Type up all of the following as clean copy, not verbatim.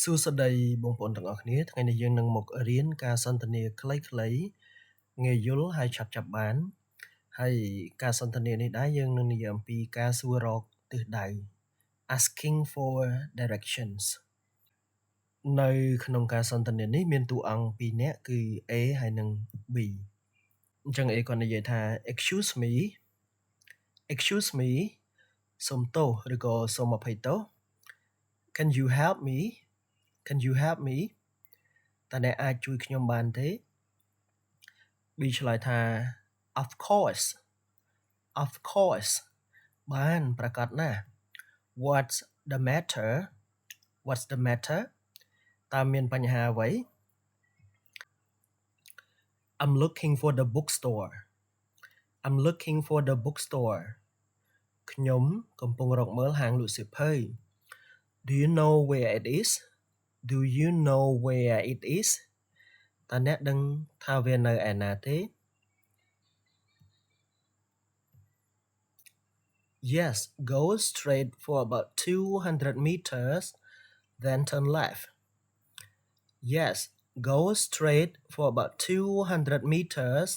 សួស្តីបងប្អូនទាំងអស់គ្នាថ្ងៃនេះយើងនឹងមករៀនការសន្ទនាខ្លីៗងាយយល់ហើយឆាប់បានហើយការសន្ទនានេះដែរយើងនឹងនិយាយអំពីការសួររកទិសដៅ asking for directions នៅក្នុងការសន្ទនានេះមានតួអង្គពីរនាក់គឺ A ហើយនិង B អញ្ចឹង A គាត់និយាយថា excuse me សូមទោសឬក៏សូមអភ័យទោស Can you help meតើអ្នកអាចជួយខ្ញុំបានទេ B ឆ្លើយថា of course បានប្រកាសណាស់ What's the matter តើមានបញ្ហាអ្វី I'm looking for the bookstore ខ្ញុំកំពុងរកមើលហាងលក់សៀវភៅ Do you know where it is តើអ្នកដឹងថាវានៅឯណាទេ Yes, go straight for about 200 meters, then turn left. Yes, go straight for about 200 meters,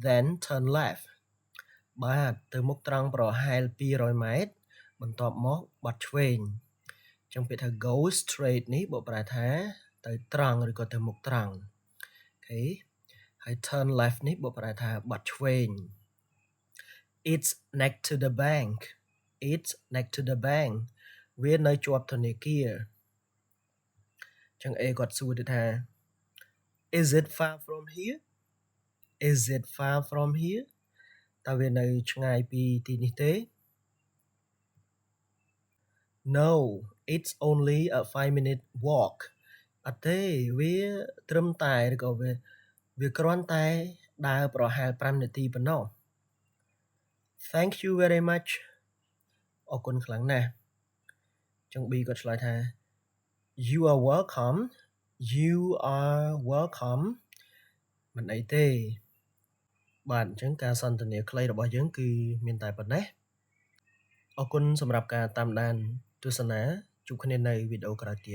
then turn left. បាទទៅមុខត្រង់ប្រហែល200ម៉ែត្របន្ទាប់មកបត់ឆ្វេងចឹងពាក្យថា go straight នេះបកប្រែថាទៅត្រង់ឬក៏ទៅមុខត្រង់អូខេហើយ turn left នេះបកប្រែថាបត់ឆ្វេងIt's next to the bank វានៅជាប់ធនាគារចឹង A គាត់សួរទៅថា Is it far from here តើវានៅឆ្ងាយពីទីនេះទេ No it's only a 5-minute walk អត់ទេវាត្រឹមតែឬក៏វាគ្រាន់តែដើរប្រហែល5នាទីប៉ុណ្ណោះThank you very much អរគុណខ្លាំងណាស់ចឹង B គាត់ឆ្លើយថា You are welcome មិនអីទេបាទអញ្ចឹងការសន្ទនាខ្លីរបស់យើងគឺមានតែប៉ុណ្ណេះអរគុណសម្រាប់ការតាមដានទស្សនាជួបគ្នានៅវីដេអូក្រោយទៀត